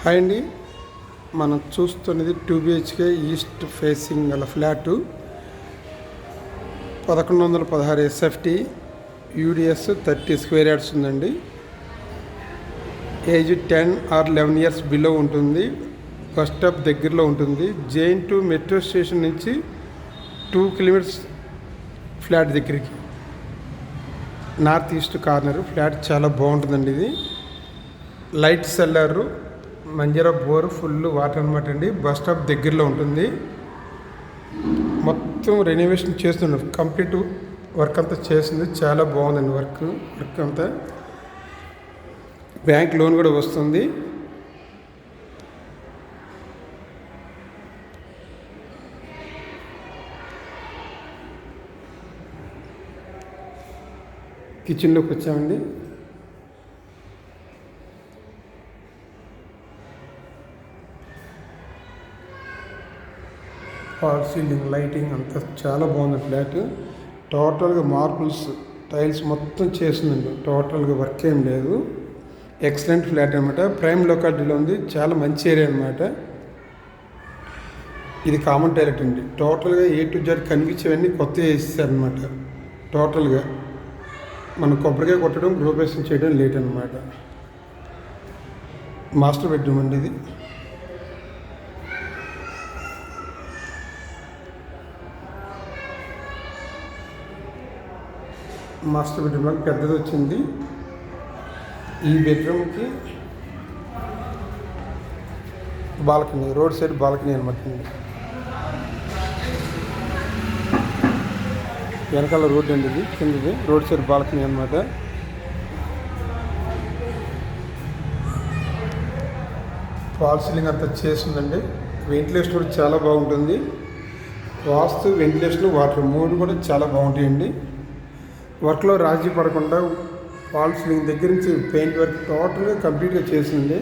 Hi అండి. మనం చూస్తున్నది 2 BHK ఈస్ట్ ఫేసింగ్ గల flat 1116 SFT UDS 30 square yards ఉందండి. ఏజ్ 10 or 11 years బిలో ఉంటుంది. బస్ స్టాప్ దగ్గరలో ఉంటుంది. JN2 మెట్రో స్టేషన్ నుంచి 2 kilometers ఫ్లాట్ దగ్గరికి. నార్త్ ఈస్ట్ కార్నర్ ఫ్లాట్ చాలా బాగుంటుందండి. ఇది light seller, మంజరా bore, full water అనమాట అండి. బస్ స్టాప్ దగ్గరలో ఉంటుంది. మొత్తం రెనోవేషన్ చేస్తున్నాం. కంప్లీట్ వర్క్ అంతా చేస్తుంది. చాలా బాగుందండి వర్క్ అంతా. బ్యాంక్ లోన్ కూడా వస్తుంది. కిచెన్లోకి వచ్చామండి. ఫాల్ సీలింగ్, లైటింగ్ అంతా చాలా బాగుంది ఫ్లాట్. టోటల్గా మార్బుల్స్, టైల్స్ మొత్తం చేసిందండి. టోటల్గా వర్క్ ఏం లేదు. ఎక్సలెంట్ ఫ్లాట్ అనమాట. ప్రైమ్ లొకాలిటీలో ఉంది. చాలా మంచి ఏరియా అనమాట. ఇది కామన్ టాయిలెట్ అండి. టోటల్గా A to Z కనిపించేవన్నీ కొత్తగా వేసేసారనమాట. టోటల్గా మనం కొబ్బరికాయ కొట్టడం, గృహప్రవేశం చేయడం లేట్ అనమాట. మాస్టర్ బెడ్రూమ్ అండి ఇది. మాస్టర్ బెడ్రూమ్ పెద్దది వచ్చింది. ఈ బెడ్రూమ్కి బాల్కనీ, రోడ్ సైడ్ బాల్కనీ అనమాట. వెనకాల రోడ్ అండి ఇది. కిందది రోడ్ సైడ్ బాల్కనీ అనమాట. ఫాల్ సీలింగ్ అంతా చేస్తుందండి. వెంటిలేషన్ కూడా చాలా బాగుంటుంది. వాస్తు, వెంటిలేషన్, వాటర్ మూడు కూడా చాలా బాగుంటాయండి. వర్క్లో రాజీ పడకుండా ఫాల్ సీలింగ్ దగ్గర నుంచి పెయింట్ వర్క్ టోటల్గా కంప్లీట్గా చేసింది.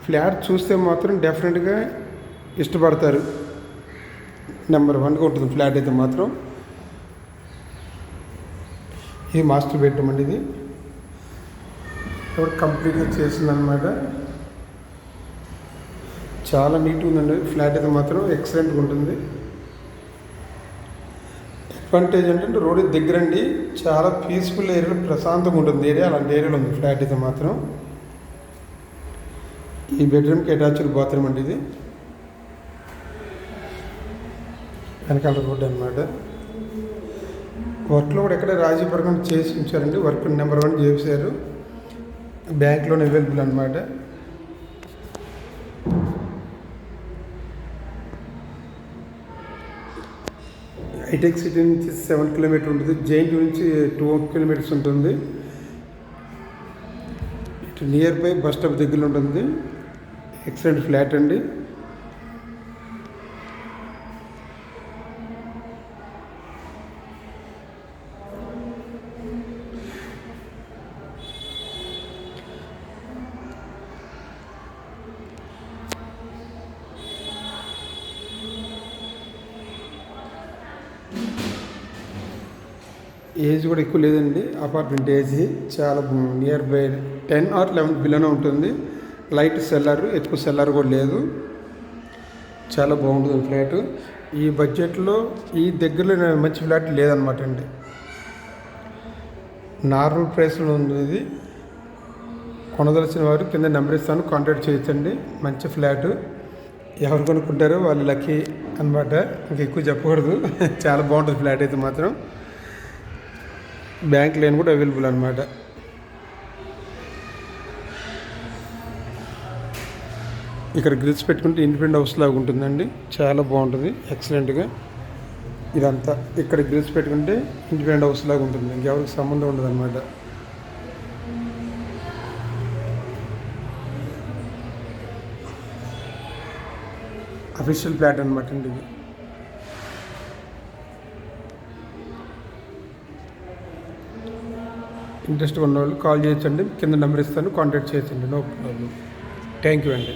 ఫ్లాట్ చూస్తే మాత్రం డెఫినెట్గా ఇష్టపడతారు. నెంబర్ 1గా ఉంటుంది ఫ్లాట్ అయితే మాత్రం. ఇది మాస్టర్ బెడ్రూమ్ అండి. ఇది కంప్లీట్గా చేసిందనమాట. చాలా నీట్గా ఉందండి ఫ్లాట్ అయితే మాత్రం. ఎక్సలెంట్గా ఉంటుంది. అడ్వాంటేజ్ ఏంటంటే రోడ్ దగ్గర అండి. చాలా పీస్ఫుల్ ఏరియాలో ప్రశాంతంగా ఉంటుంది ఏరియా. అలాంటి ఏరియాలో ఉంది ఫ్లాట్ అయితే మాత్రం. ఈ బెడ్రూమ్కి అటాచ్డ్ బాత్రూమ్ అండి ఇది. వెనకాల రోడ్ అనమాట. వర్క్లో కూడా ఎక్కడ రాజీ పడకుండా చేసి ఉంచారండి. వర్క్ నెంబర్ 1 చేశారు. బ్యాంక్లోనే అవైలబుల్ అనమాట. హైటెక్ సిటీ నుంచి 7 kilometers ఉంటుంది. JN2 నుంచి 2 kilometers ఉంటుంది. ఇటు నియర్ బై బస్ స్టాప్ దగ్గర ఉంటుంది. ఎక్సలెంట్ ఫ్లాట్ అండి. ఏజ్ కూడా ఎక్కువ లేదండి. అపార్ట్మెంట్ ఏజ్ చాలా నియర్ బై 10 or 11 బిలోనే ఉంటుంది. లైట్ సెల్లర్, ఎక్కువ సెల్లర్ కూడా లేదు. చాలా బాగుంటుంది ఫ్లాట్. ఈ బడ్జెట్లో ఈ దగ్గరలో మంచి ఫ్లాట్ లేదనమాట అండి. నార్మల్ ప్రైస్లో ఉంది ఇది. కొనదలసిన వారు కింద నెంబర్ ఇస్తాను, కాంటాక్ట్ చేయొచ్చండి. మంచి ఫ్లాట్. ఎవరు కొనుక్కుంటారో వాళ్ళు లక్కీ అనమాట. ఇంకా ఎక్కువ చెప్పకూడదు. చాలా బాగుంటుంది ఫ్లాట్ అయితే మాత్రం. బ్యాంక్ లోన్ కూడా అవైలబుల్ అనమాట. ఇక్కడ గ్రిల్స్ పెట్టుకుంటే ఇండిపెండెంట్ హౌస్ లాగా ఉంటుందండి. చాలా బాగుంటుంది. ఎక్సలెంట్గా ఇదంతా ఇక్కడ గ్రిల్స్ పెట్టుకుంటే ఇండిపెండెంట్ హౌస్ లాగా ఉంటుంది. ఇంకెవరికి సంబంధం ఉండదు అనమాట. అఫీషియల్ ఫ్లాట్ అనమాట అండి ఇది. ఇంట్రెస్ట్ ఉన్న వాళ్ళు కాల్ చేయొచ్చండి. కింద నెంబర్ ఇస్తాను, కాంటాక్ట్ చేయొచ్చండి. No problem. థ్యాంక్ యూ అండి.